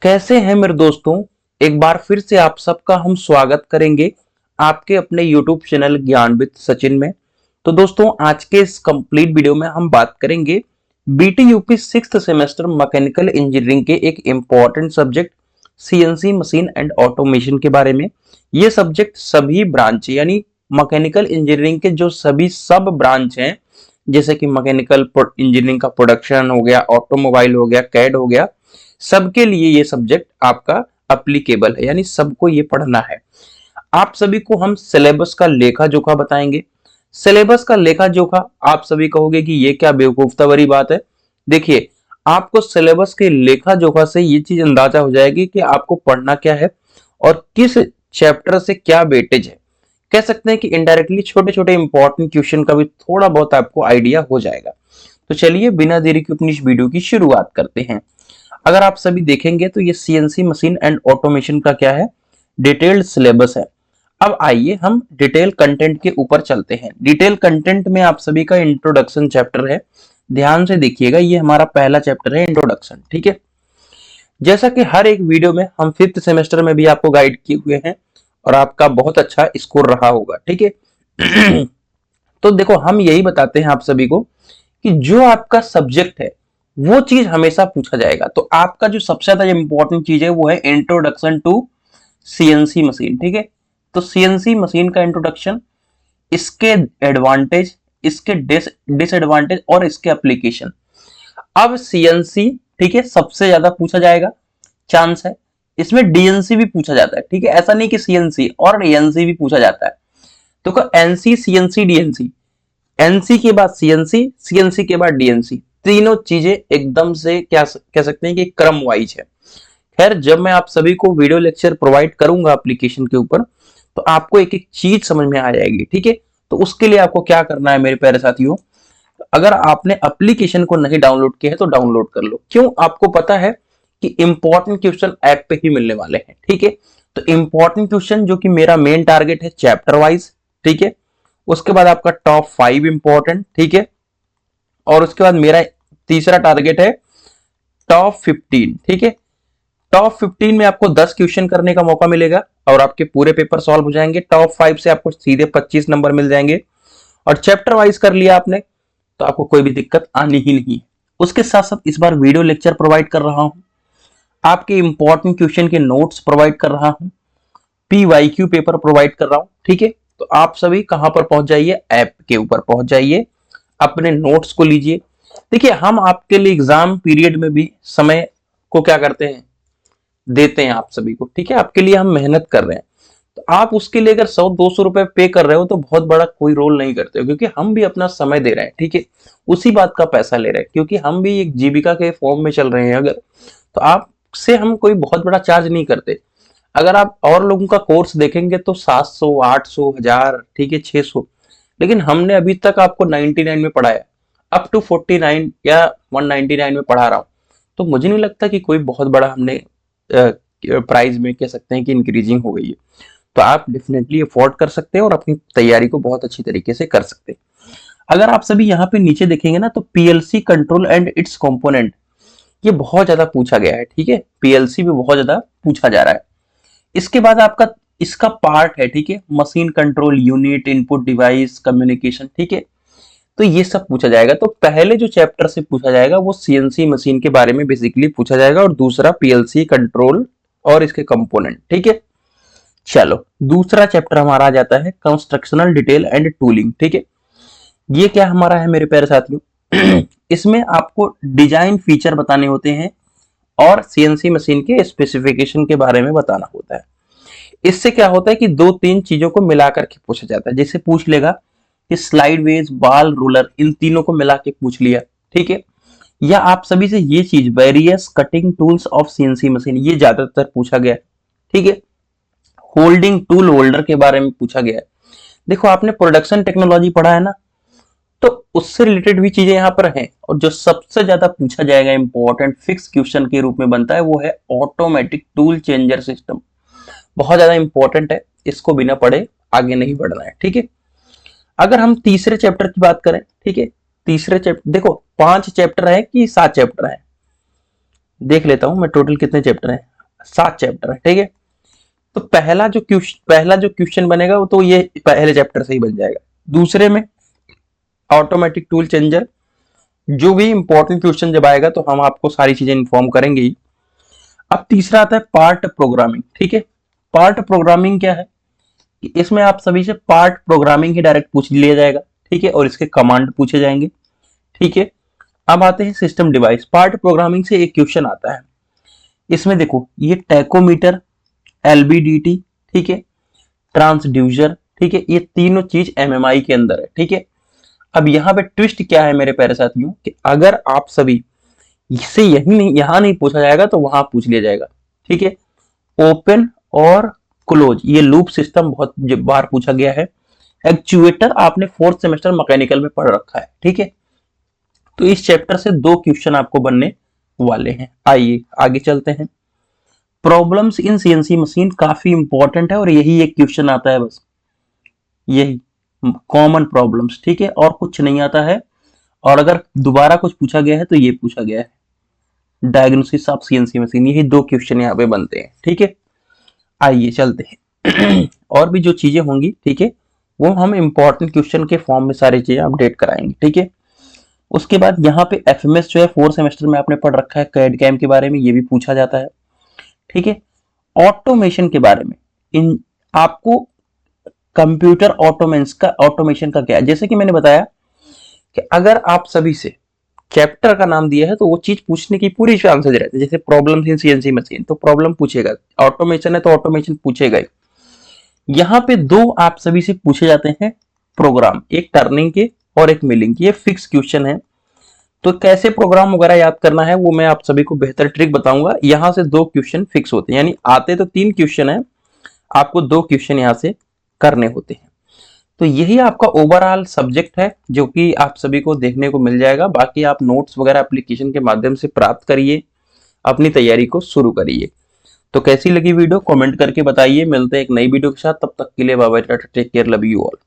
कैसे हैं मेरे दोस्तों। एक बार फिर से आप सबका हम स्वागत करेंगे आपके अपने YouTube चैनल ज्ञान विद सचिन में। तो दोस्तों आज के इस कंप्लीट वीडियो में हम बात करेंगे BT UP 6th semester mechanical engineering के एक important subject CNC machine and automation के बारे में। ये सब्जेक्ट सभी ब्रांच यानी मैकेनिकल इंजीनियरिंग के जो सभी सब ब्रांच हैं, जैसे कि मैकेनिकल इंजीनियरिंग का प्रोडक्शन हो गया, ऑटोमोबाइल हो गया, कैड हो गया, सबके लिए ये सब्जेक्ट आपका अप्लीकेबल है, यानी सबको ये पढ़ना है। आप सभी को हम सिलेबस का लेखा जोखा बताएंगे। सिलेबस का लेखा जोखा आप सभी कहोगे कि ये क्या बेवकूफतावरी बात है। देखिए, आपको सिलेबस के लेखा जोखा से ये चीज अंदाजा हो जाएगी कि आपको पढ़ना क्या है और किस चैप्टर से क्या वेटेज है। कह सकते हैं कि इनडायरेक्टली छोटे छोटे इंपॉर्टेंट क्वेश्चन का भी थोड़ा बहुत आपको आइडिया हो जाएगा। तो चलिए बिना देरी के अपनी इस वीडियो की शुरुआत करते हैं। अगर आप सभी देखेंगे तो ये सीएनसी मशीन एंड ऑटोमेशन का क्या है, डिटेल्ड सिलेबस है। अब आइए हम डिटेल कंटेंट के ऊपर चलते हैं। डिटेल कंटेंट में आप सभी का इंट्रोडक्शन चैप्टर है। ध्यान से देखिएगा, ये हमारा पहला चैप्टर है, इंट्रोडक्शन। ठीक है, जैसा कि हर एक वीडियो में हम 5th सेमेस्टर में भी आपको गाइड किए हुए हैं और आपका बहुत अच्छा स्कोर रहा होगा। ठीक है तो देखो, हम यही बताते हैं आप सभी को कि जो आपका सब्जेक्ट है वो चीज हमेशा पूछा जाएगा। तो आपका जो सबसे ज्यादा इंपॉर्टेंट चीज है वो है इंट्रोडक्शन टू सीएनसी मशीन। ठीक है, तो सीएनसी मशीन का इंट्रोडक्शन, इसके एडवांटेज, इसके डिसएडवांटेज और इसके एप्लीकेशन। अब सीएनसी, ठीक है, सबसे ज्यादा पूछा जाएगा, चांस है। इसमें डीएनसी भी पूछा जाता है। ठीक है, ऐसा नहीं कि सीएनसी और एनसी भी पूछा जाता है। तो एनसी, सीएनसी, डीएनसी, एनसी के बाद सीएनसी, सीएनसी के बाद डीएनसी, तीनों चीजें एकदम से क्या कह सकते हैं कि क्रम वाइज है। खैर, जब मैं आप सभी को वीडियो लेक्चर प्रोवाइड करूंगा एप्लीकेशन के ऊपर तो आपको एक एक चीज समझ में आ जाएगी। ठीक है, तो उसके लिए आपको क्या करना है मेरे प्यारे साथियों, अगर आपने एप्लीकेशन को नहीं डाउनलोड किया है तो डाउनलोड कर लो। क्यों? आपको पता है कि इंपॉर्टेंट क्वेश्चन ऐप पे ही मिलने वाले हैं। ठीक है, तो इंपॉर्टेंट क्वेश्चन जो कि मेरा मेन टारगेट है चैप्टर वाइज। ठीक है, उसके बाद आपका टॉप 5 इंपॉर्टेंट। ठीक है, और उसके बाद मेरा तीसरा टारगेट है टॉप 15। ठीक है, टॉप 15 में आपको 10 क्वेश्चन करने का मौका मिलेगा और आपके पूरे पेपर सॉल्व हो जाएंगे। टॉप 5 से आपको सीधे 25 नंबर मिल जाएंगे और चैप्टर वाइज कर लिया आपने तो आपको कोई भी दिक्कत आनी ही नहीं। उसके साथ साथ इस बार वीडियो लेक्चर प्रोवाइड कर रहा हूं, आपके इंपॉर्टेंट क्वेश्चन के नोट्स प्रोवाइड कर रहा हूं, पीवाईक्यू पेपर प्रोवाइड कर रहा हूं। ठीक है, तो आप सभी कहां पर पहुंच जाइए, ऐप के ऊपर पहुंच जाइए, अपने नोट्स को लीजिए। देखिए, हम आपके लिए एग्जाम पीरियड में भी समय को क्या करते हैं, देते हैं आप सभी को। ठीक है, आपके लिए हम मेहनत कर रहे हैं, तो आप उसके लिए अगर 100-200 रुपए पे कर रहे हो तो बहुत बड़ा कोई रोल नहीं करते हो, क्योंकि हम भी अपना समय दे रहे हैं। ठीक है, उसी बात का पैसा ले रहे हैं, क्योंकि हम भी एक जीविका के फॉर्म में चल रहे हैं। अगर तो आपसे हम कोई बहुत बड़ा चार्ज नहीं करते। अगर आप और लोगों का कोर्स देखेंगे तो 700, 800, 1000, ठीक है, 600, लेकिन हमने अभी तक आपको 99 में पढ़ाया, अप टू 49 या 199 में पढ़ा रहा हूं। तो मुझे नहीं लगता कि कोई बहुत बड़ा हमने प्राइस में कह सकते हैं कि इंक्रीजिंग हो गई है। तो आप डेफिनेटली अफोर्ड कर सकते हैं और अपनी तैयारी को बहुत अच्छी तरीके से कर सकते हैं। अगर आप सभी यहाँ पे नीचे देखेंगे ना तो PLC control and it's component, ये बहुत ज्यादा पूछा गया है। ठीक है, पीएलसी भी बहुत ज्यादा पूछा जा रहा है। इसके बाद आपका इसका पार्ट है, ठीक है, machine control unit, input device, communication. ठीक है, तो ये सब पूछा जाएगा। तो पहले जो चैप्टर से पूछा जाएगा वो सीएनसी मशीन के बारे में बेसिकली पूछा जाएगा और दूसरा पीएलसी कंट्रोल और इसके कंपोनेंट। ठीक है, चलो दूसरा चैप्टर हमारा आ जाता है कंस्ट्रक्शनल डिटेल एंड टूलिंग। ठीक है, ये क्या हमारा है मेरे प्यारे साथियों इसमें आपको डिजाइन फीचर बताने होते हैं और सीएनसी मशीन के स्पेसिफिकेशन के बारे में बताना होता है। इससे क्या होता है कि 2-3 चीजों को मिलाकर के पूछा जाता है। जैसे पूछ लेगा कि स्लाइड वेज, बाल, रोलर, इन तीनों को मिला के पूछ लिया। ठीक है, या आप सभी से ये चीज various cutting tools of CNC machine, ये ज्यादातर पूछा गया। ठीक है, होल्डिंग टूल होल्डर के बारे में पूछा गया है। देखो, आपने प्रोडक्शन टेक्नोलॉजी पढ़ा है ना, तो उससे रिलेटेड भी चीजें यहाँ पर हैं। और जो सबसे ज्यादा पूछा जाएगा, इंपॉर्टेंट फिक्स क्वेश्चन के रूप में बनता है, वो है ऑटोमेटिक टूल चेंजर सिस्टम। बहुत ज्यादा इंपॉर्टेंट है, इसको बिना पढ़े आगे नहीं बढ़ना है। ठीक है, अगर हम तीसरे चैप्टर की बात करें, ठीक है, तीसरे चैप्टर देखो 5 चैप्टर है कि 7 चैप्टर है, देख लेता हूं मैं टोटल कितने चैप्टर हैं। 7 चैप्टर है, ठीक है। तो पहला जो क्वेश्चन बनेगा वो तो ये पहले चैप्टर से ही बन जाएगा। दूसरे में ऑटोमेटिक टूल चेंजर, जो भी इंपॉर्टेंट क्वेश्चन जब आएगा तो हम आपको सारी चीजें इन्फॉर्म करेंगे ही। अब तीसरा आता है पार्ट प्रोग्रामिंग, ठीक है। पार्ट प्रोग्रामिंग क्या है कि इसमें आप सभी से पार्ट प्रोग्रामिंग ही डायरेक्ट पूछ लिया जाएगा, ठीक है, और इसके कमांड पूछे जाएंगे, ठीक है। अब आते हैं सिस्टम डिवाइस। पार्ट प्रोग्रामिंग से एक क्वेश्चन आता है, इसमें देखो ये टैकोमीटर, एलबीडीटी, ठीक है, ट्रांसड्यूसर, ठीक है, ये तीनों चीज एमएमआई के अंदर है, ठीक है। अब यहाँ पे ट्विस्ट क्या है मेरे प्यारे साथियों कि अगर आप सभी इससे यही नहीं, यहां नहीं पूछा जाएगा तो वहां पूछ लिया जाएगा, ठीक है। ओपन और क्लोज, ये लूप सिस्टम बहुत बार पूछा गया है। एक्चुएटर आपने 4th सेमेस्टर मैकेनिकल में पढ़ रखा है, ठीक है। तो इस चैप्टर से 2 क्वेश्चन आपको बनने वाले हैं। आइए आगे चलते हैं। प्रॉब्लम्स इन सीएनसी मशीन काफी इंपॉर्टेंट है और यही एक क्वेश्चन आता है, बस यही कॉमन प्रॉब्लम्स, ठीक है, और कुछ नहीं आता है। और अगर दोबारा कुछ पूछा गया है तो ये पूछा गया है डायग्नोसिस ऑफ सीएनसी मशीन, यही 2 क्वेश्चन यहाँ पे बनते हैं, ठीक है। आइए चलते हैं और भी जो चीजें होंगी, ठीक है, वो हम इंपॉर्टेंट क्वेश्चन के फॉर्म में सारी चीजें अपडेट कराएंगे, ठीक है। उसके बाद यहाँ पे एफएमएस जो है 4th सेमेस्टर में आपने पढ़ रखा है, कैड कैम के बारे में ये भी पूछा जाता है, ठीक है। ऑटोमेशन के बारे में इन आपको कंप्यूटर ऑटोमेशन का क्या है, जैसे कि मैंने बताया कि अगर आप सभी से चैप्टर का नाम दिया है तो वो चीज पूछने की पूरी चांसेस रहते हैं। जैसे प्रॉब्लम इन सीएनसी मशीन तो प्रॉब्लम पूछेगा, ऑटोमेशन है तो ऑटोमेशन पूछेगा ही। यहाँ पे 2 आप सभी से पूछे जाते हैं प्रोग्राम, एक टर्निंग के और एक मिलिंग के, ये फिक्स क्वेश्चन है। तो कैसे प्रोग्राम वगैरह याद करना है वो मैं आप सभी को बेहतर ट्रिक बताऊंगा। यहाँ से 2 क्वेश्चन फिक्स होते हैं, यानी आते तो 3 क्वेश्चन है, आपको 2 क्वेश्चन यहाँ से करने होते हैं। तो यही आपका ओवरऑल सब्जेक्ट है जो कि आप सभी को देखने को मिल जाएगा। बाकी आप नोट्स वगैरह एप्लीकेशन के माध्यम से प्राप्त करिए, अपनी तैयारी को शुरू करिए। तो कैसी लगी वीडियो कमेंट करके बताइए। मिलते हैं एक नई वीडियो के साथ, तब तक के लिए bye bye, tata, take care, love you all.